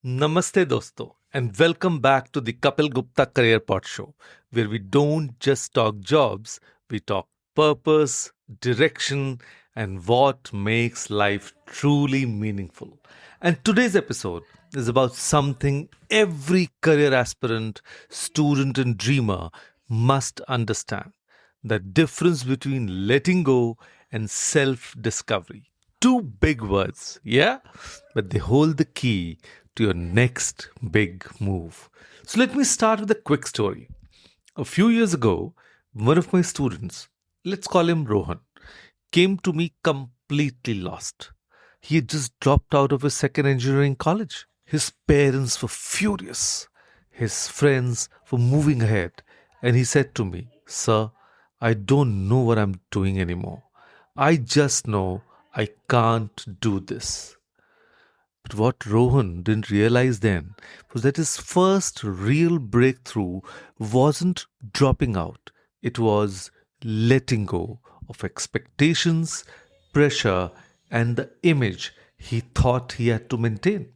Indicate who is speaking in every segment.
Speaker 1: Namaste dosto and welcome back to the Kapil Gupta Career Pod Show, where we don't just talk jobs, we talk purpose, direction, and what makes life truly meaningful. And today's episode is about something every career aspirant, student, and dreamer must understand: the difference between letting go and self discovery. Two big words, yeah? But they hold the key to your next big move. So let me start with a quick story. A few years ago, one of my students, let's call him Rohan, came to me completely lost. He had just dropped out of his second engineering college. His parents were furious. His friends were moving ahead. And he said to me, "Sir, I don't know what I'm doing anymore. I just know I can't do this." But what Rohan didn't realize then was that his first real breakthrough wasn't dropping out, it was letting go of expectations, pressure, and the image he thought he had to maintain.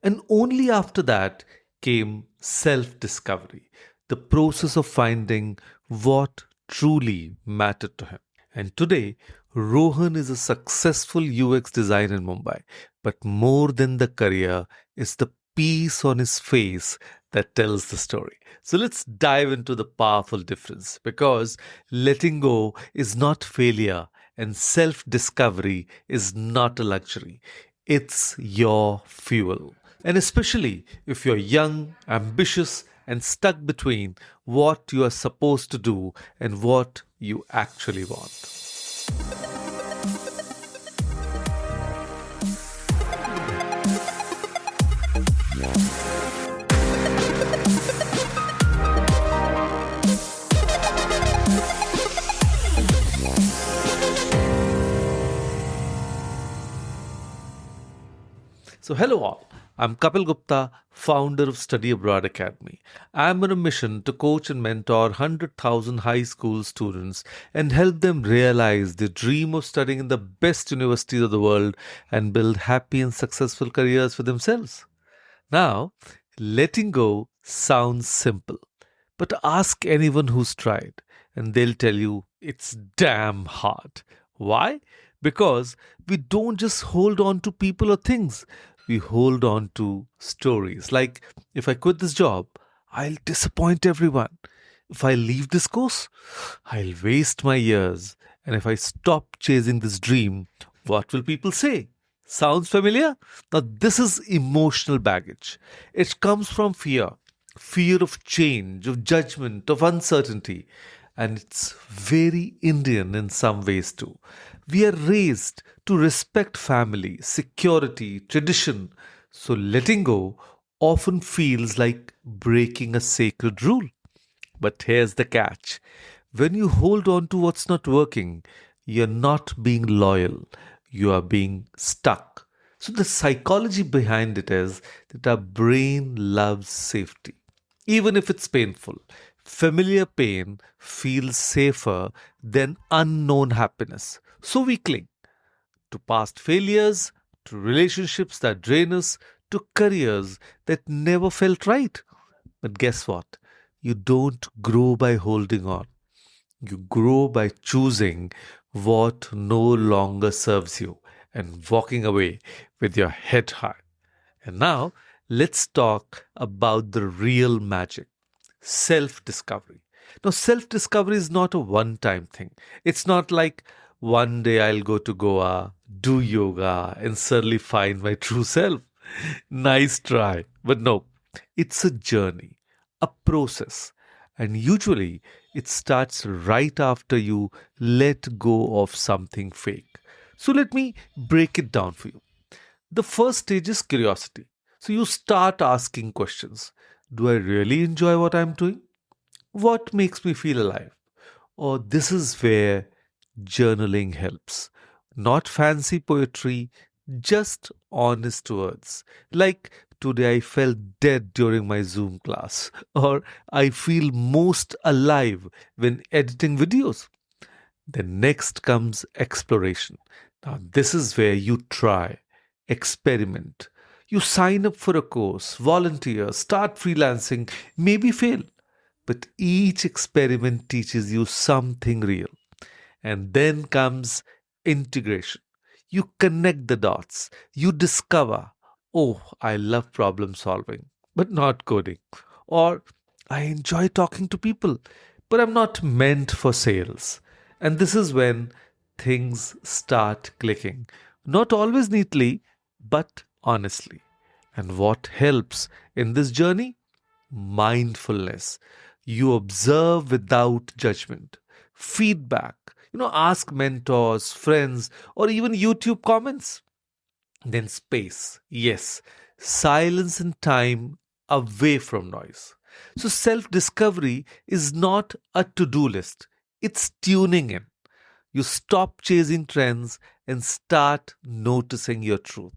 Speaker 1: And only after that came self discovery, the process of finding what truly mattered to him. And today, Rohan is a successful UX designer in Mumbai. But more than the career is the peace on his face that tells the story. So let's dive into the powerful difference, because letting go is not failure and self discovery is not a luxury. It's your fuel. And especially if you're young, ambitious, and stuck between what you are supposed to do and what you actually want. So, hello all. I'm Kapil Gupta, founder of Study Abroad Academy. I'm on a mission to coach and mentor 100,000 high school students and help them realize the dream of studying in the best universities of the world and build happy and successful careers for themselves. Now, letting go sounds simple, but ask anyone who's tried, and they'll tell you it's damn hard. Why? Because we don't just hold on to people or things, we hold on to stories. Like, if I quit this job, I'll disappoint everyone. If I leave this course, I'll waste my years. And if I stop chasing this dream, what will people say? Sounds familiar? Now, this is emotional baggage. It comes from fear of change, of judgment, of uncertainty. And it's very Indian in some ways too. We are raised to respect family, security, tradition. So letting go often feels like breaking a sacred rule. But here's the catch: when you hold on to what's not working, you're not being loyal, you are being stuck. So, the psychology behind it is that our brain loves safety, even if it's painful. Familiar pain feels safer than unknown happiness. So, we cling to past failures, to relationships that drain us, to careers that never felt right. But guess what? You don't grow by holding on. You grow by choosing what no longer serves you and walking away with your head high. And now, let's talk about the real magic: self discovery. Now, self discovery is not a one time thing. It's not like one day I'll go to Goa, do yoga, and suddenly find my true self. Nice try. But no, it's a journey, a process. And usually it starts right after you let go of something fake. So let me break it down for you. The first stage is curiosity. So you start asking questions. Do I really enjoy what I'm doing? What makes me feel alive? Or this is where journaling helps. Not fancy poetry, just honest words. Like, today I felt dead during my Zoom class, or I feel most alive when editing videos. Then next comes exploration. Now, this is where you try, experiment. You sign up for a course, volunteer, start freelancing, maybe fail. But each experiment teaches you something real. And then comes integration. You connect the dots. You discover, oh, I love problem solving, but not coding. Or I enjoy talking to people, but I'm not meant for sales. And this is when things start clicking. Not always neatly, but honestly. And what helps in this journey? Mindfulness. You observe without judgment. Feedback. Ask mentors, friends, or even YouTube comments. Then space. Yes, silence and time away from noise. So self discovery is not a to do list, it's tuning in. You stop chasing trends and start noticing your truth.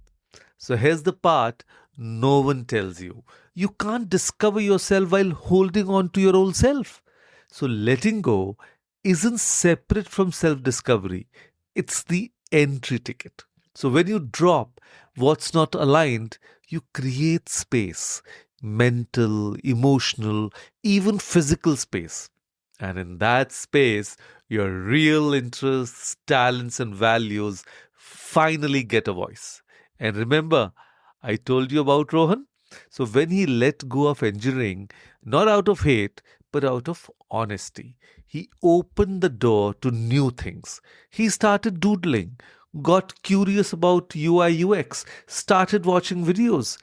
Speaker 1: So here's the part no one tells you. You can't discover yourself while holding on to your old self. So letting go isn't separate from self discovery, it's the entry ticket. So when you drop what's not aligned, you create space mental, emotional, even physical space. And in that space, your real interests, talents, and values finally get a voice. And remember, I told you about Rohan? So when he let go of engineering, not out of hate, but out of honesty, he opened the door to new things. He started doodling, got curious about UI UX, started watching videos,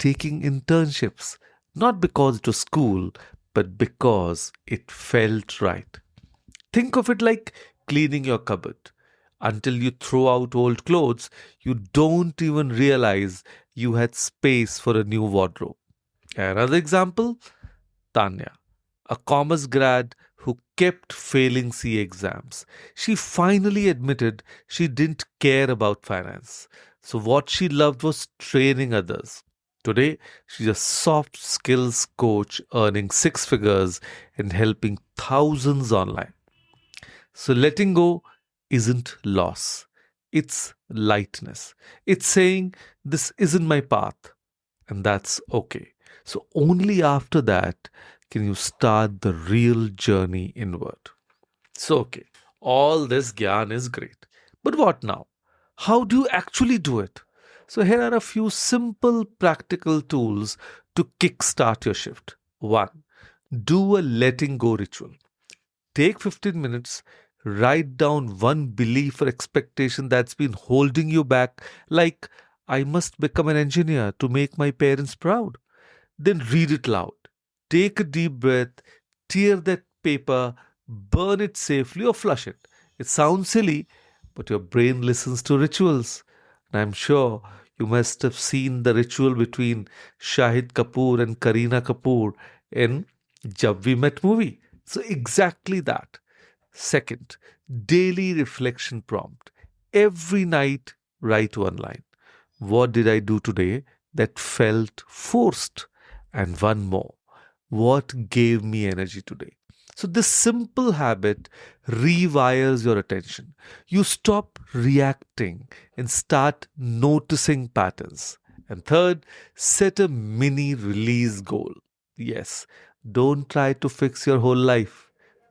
Speaker 1: taking internships, not because it was school, but because it felt right. Think of it like cleaning your cupboard. Until you throw out old clothes, you don't even realize you had space for a new wardrobe. Another example, Tanya, a commerce grad who kept failing C exams. She finally admitted she didn't care about finance. So, what she loved was training others. Today, she's a soft skills coach earning six figures and helping thousands online. So letting go isn't loss, it's lightness. It's saying, this isn't my path, and that's okay. So only after that can you start the real journey inward. So, okay, all this gyan is great. But what now? How do you actually do it? So, here are a few simple practical tools to kickstart your shift. One, do a letting go ritual. Take 15 minutes, write down one belief or expectation that's been holding you back, like, I must become an engineer to make my parents proud. Then read it loud. Take a deep breath, tear that paper, burn it safely, or flush it. It sounds silly, but your brain listens to rituals. And I'm sure you must have seen the ritual between Shahid Kapoor and Kareena Kapoor in Jab We Met movie. So, exactly that. Second, daily reflection prompt. Every night, write one line. What did I do today that felt forced? And one more. What gave me energy today? So, this simple habit rewires your attention. You stop reacting and start noticing patterns. And third, set a mini release goal. Yes, don't try to fix your whole life.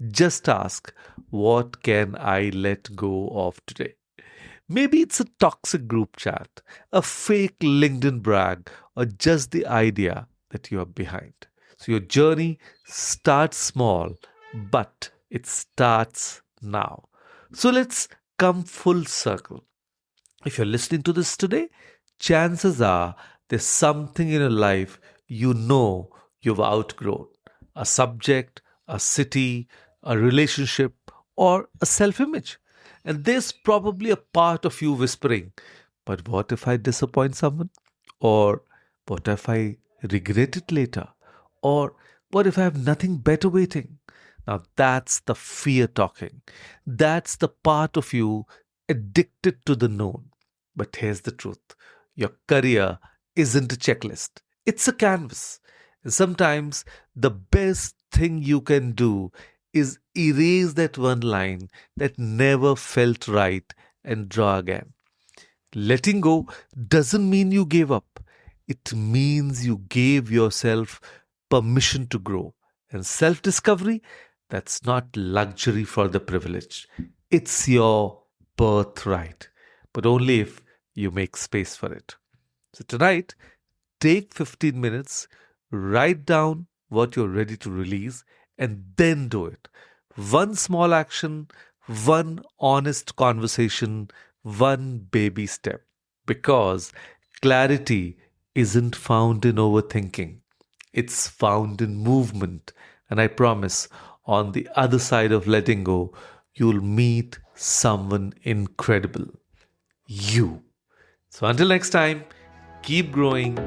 Speaker 1: Just ask, what can I let go of today? Maybe it's a toxic group chat, a fake LinkedIn brag, or just the idea that you are behind. So your journey starts small, but it starts now. So let's come full circle. If you're listening to this today, chances are there's something in your life you know you've outgrown, a subject, a city, a relationship, or a self image. And there's probably a part of you whispering, but what if I disappoint someone? Or what if I regret it later? Or what if I have nothing better waiting? Now that's the fear talking. That's the part of you addicted to the known. But here's the truth, your career isn't a checklist, it's a canvas. And sometimes the best thing you can do is erase that one line that never felt right and draw again. Letting go doesn't mean you gave up. It means you gave yourself permission to grow. And self discovery, that's not luxury for the privileged. It's your birthright, but only if you make space for it. So tonight, take 15 minutes, write down what you're ready to release, and then do it. One small action, one honest conversation, one baby step. Because clarity isn't found in overthinking, it's found in movement. And I promise, on the other side of letting go, you'll meet someone incredible. You. So until next time, keep growing,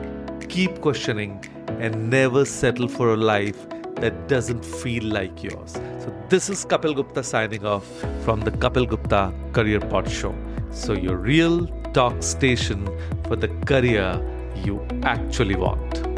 Speaker 1: keep questioning, and never settle for a life that doesn't feel like yours. So this is Kapil Gupta signing off from the Kapil Gupta Career Pod Show. So your real talk station for the career you actually want.